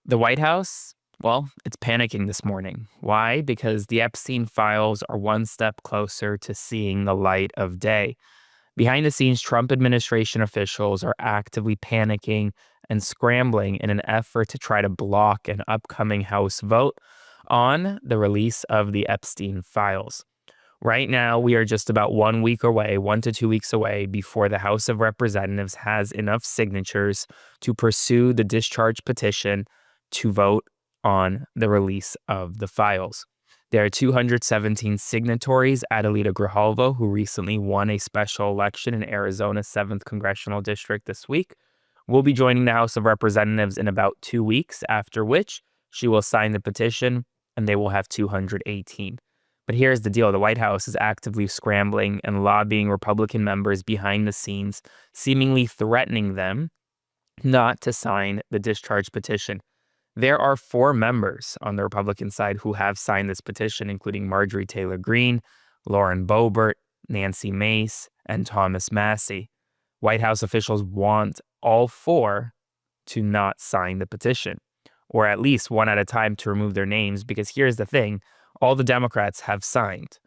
The White House, well, it's panicking this morning. Why? Because the Epstein files are one step closer to seeing the light of day. Behind the scenes, Trump administration officials are actively panicking and scrambling in an effort to try to block an upcoming House vote on the release of the Epstein files. Right now, we are just about 1 week away, 1 to 2 weeks away, before the House of Representatives has enough signatures to pursue the discharge petition to vote on the release of the files. There are 217 signatories. Adelita Grijalvo, who recently won a special election in Arizona's 7th Congressional District this week, will be joining the House of Representatives in about 2 weeks, after which she will sign the petition and they will have 218. But here's the deal. The White House is actively scrambling and lobbying Republican members behind the scenes, seemingly threatening them not to sign the discharge petition. There are 4 members on the Republican side who have signed this petition, including Marjorie Taylor Greene, Lauren Boebert, Nancy Mace, and Thomas Massie. White House officials want all 4 to not sign the petition, or at least one at a time to remove their names, because here's the thing. All the Democrats have signed.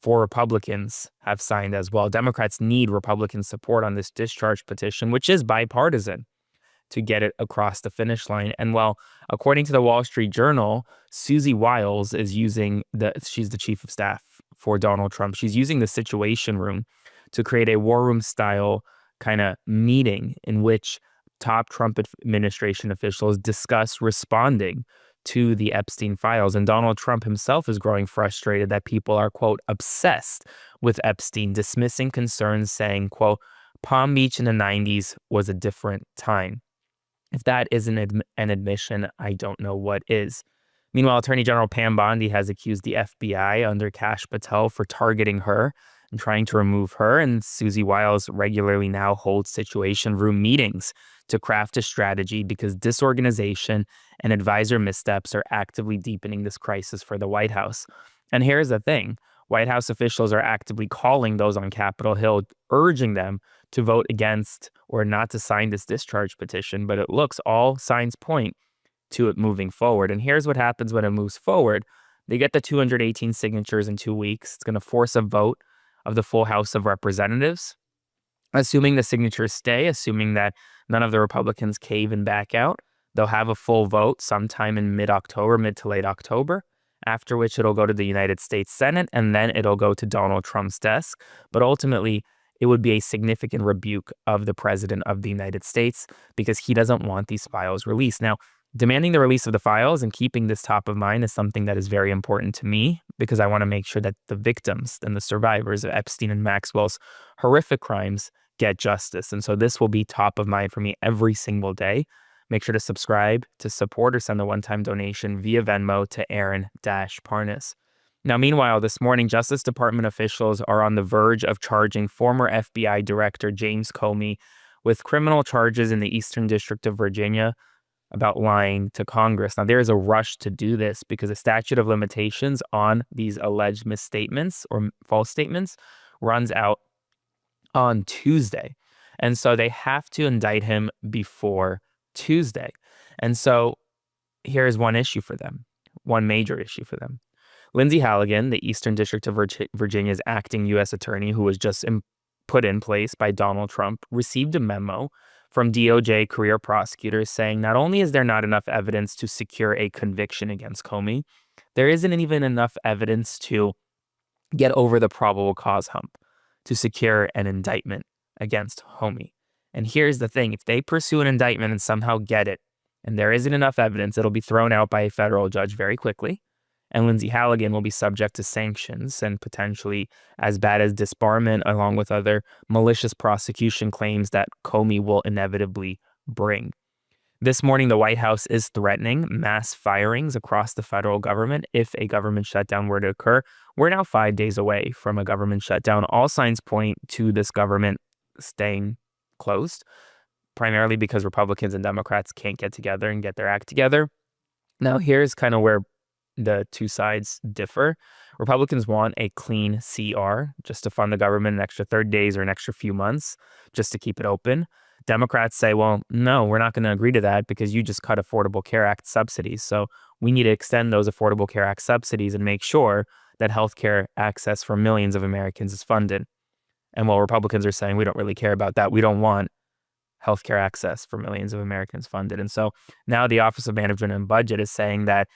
4 Republicans have signed as well. Democrats need Republican support on this discharge petition, which is bipartisan, to get it across the finish line. And well, according to the Wall Street Journal, Susie Wiles is she's the chief of staff for Donald Trump. She's using the Situation Room to create a war room style kind of meeting in which top Trump administration officials discuss responding to the Epstein files. And Donald Trump himself is growing frustrated that people are, quote, obsessed with Epstein, dismissing concerns, saying, quote, Palm Beach in the 90s was a different time. If that isn't an admission, I don't know what is. Meanwhile, Attorney General Pam Bondi has accused the FBI under Kash Patel for targeting her and trying to remove her. And Susie Wiles regularly now holds Situation Room meetings to craft a strategy because disorganization and advisor missteps are actively deepening this crisis for the White House. And here's the thing. White House officials are actively calling those on Capitol Hill, urging them to vote against or not to sign this discharge petition. But it looks all signs point to it moving forward. And here's what happens when it moves forward. They get the 218 signatures in 2 weeks. It's going to force a vote of the full House of Representatives. Assuming the signatures stay, assuming that none of the Republicans cave and back out, they'll have a full vote sometime in mid to late October, after which it'll go to the United States Senate, and then it'll go to Donald Trump's desk. But ultimately, it would be a significant rebuke of the president of the United States because he doesn't want these files released. Now, demanding the release of the files and keeping this top of mind is something that is very important to me because I want to make sure that the victims and the survivors of Epstein and Maxwell's horrific crimes get justice. And so this will be top of mind for me every single day. Make sure to subscribe, to support, or send a one-time donation via Venmo to Aaron-Parnas. Now, meanwhile, this morning, Justice Department officials are on the verge of charging former FBI Director James Comey with criminal charges in the Eastern District of Virginia about lying to Congress. Now, there is a rush to do this because the statute of limitations on these alleged misstatements or false statements runs out on Tuesday. And so they have to indict him before Tuesday. And so here's one issue for them, one major issue for them. Lindsay Halligan, the Eastern District of Virginia's acting U.S. attorney who was just put in place by Donald Trump, received a memo from DOJ career prosecutors saying not only is there not enough evidence to secure a conviction against Comey, there isn't even enough evidence to get over the probable cause hump to secure an indictment against Comey. And here's the thing. If they pursue an indictment and somehow get it, and there isn't enough evidence, it'll be thrown out by a federal judge very quickly. And Lindsay Halligan will be subject to sanctions and potentially as bad as disbarment, along with other malicious prosecution claims that Comey will inevitably bring. This morning, the White House is threatening mass firings across the federal government if a government shutdown were to occur. We're now 5 days away from a government shutdown. All signs point to this government staying closed, primarily because Republicans and Democrats can't get together and get their act together. Now, here's kind of where the two sides differ. Republicans want a clean CR just to fund the government an extra 30 days or an extra few months just to keep it open. Democrats say, well, no, we're not going to agree to that because you just cut Affordable Care Act subsidies. So we need to extend those Affordable Care Act subsidies and make sure that healthcare access for millions of Americans is funded. And while Republicans are saying we don't really care about that, we don't want healthcare access for millions of Americans funded. And so now the Office of Management and Budget is saying that,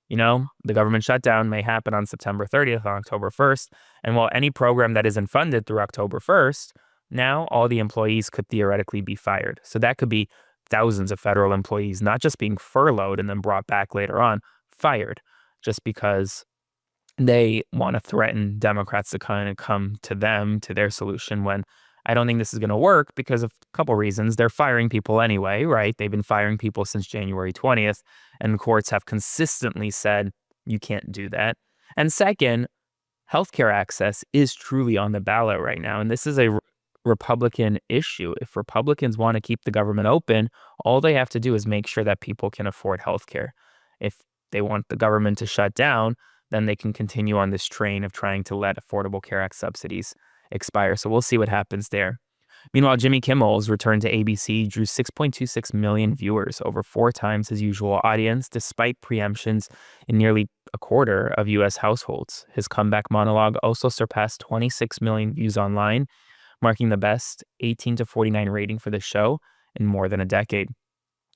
the government shutdown may happen on September 30th, on October 1st. And while any program that isn't funded through October 1st, now all the employees could theoretically be fired. So that could be thousands of federal employees, not just being furloughed and then brought back later on, fired, just because they want to threaten Democrats to kind of come to them, to their solution, when I don't think this is going to work because of a couple reasons. They're firing people anyway, right? They've been firing people since January 20th, and courts have consistently said you can't do that. And second, healthcare access is truly on the ballot right now, and this is a Republican issue. If Republicans want to keep the government open, all they have to do is make sure that people can afford healthcare. If they want the government to shut down, then they can continue on this train of trying to let Affordable Care Act subsidies expire. So we'll see what happens there. Meanwhile, Jimmy Kimmel's return to ABC drew 6.26 million viewers, over 4 times his usual audience, despite preemptions in nearly a quarter of U.S. households. His comeback monologue also surpassed 26 million views online, marking the best 18 to 49 rating for the show in more than a decade.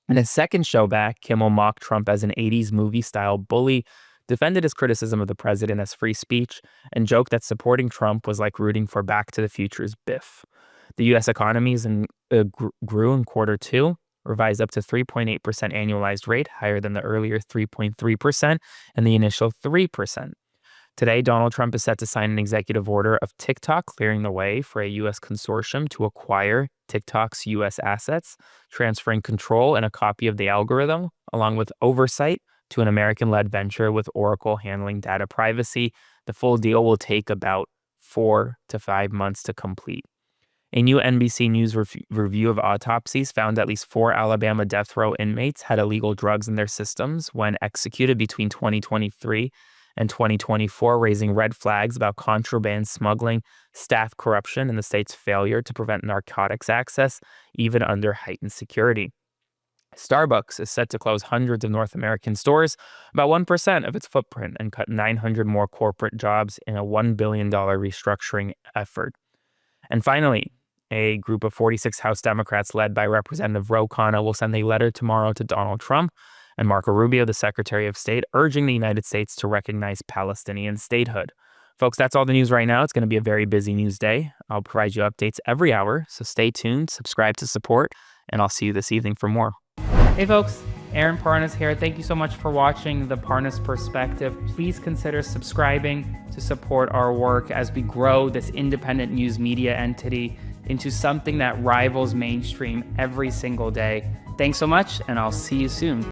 In his second show back, Kimmel mocked Trump as an 80s movie-style bully, defended his criticism of the president as free speech, and joked that supporting Trump was like rooting for Back to the Future's Biff. The U.S. economy grew in quarter 2, revised up to 3.8% annualized rate, higher than the earlier 3.3% and the initial 3%. Today, Donald Trump is set to sign an executive order of TikTok, clearing the way for a U.S. consortium to acquire TikTok's U.S. assets, transferring control and a copy of the algorithm, along with oversight, to an American-led venture with Oracle handling data privacy. The full deal will take about 4 to 5 months to complete. A new NBC News review of autopsies found at least 4 Alabama death row inmates had illegal drugs in their systems when executed between 2023 and 2024, raising red flags about contraband smuggling, staff corruption, and the state's failure to prevent narcotics access, even under heightened security. Starbucks is set to close hundreds of North American stores, about 1% of its footprint, and cut 900 more corporate jobs in a $1 billion restructuring effort. And finally, a group of 46 House Democrats led by Representative Ro Khanna will send a letter tomorrow to Donald Trump and Marco Rubio, the Secretary of State, urging the United States to recognize Palestinian statehood. Folks, that's all the news right now. It's going to be a very busy news day. I'll provide you updates every hour, so stay tuned, subscribe to support, and I'll see you this evening for more. Hey folks, Aaron Parnas here. Thank you so much for watching The Parnas Perspective. Please consider subscribing to support our work as we grow this independent news media entity into something that rivals mainstream every single day. Thanks so much, and I'll see you soon.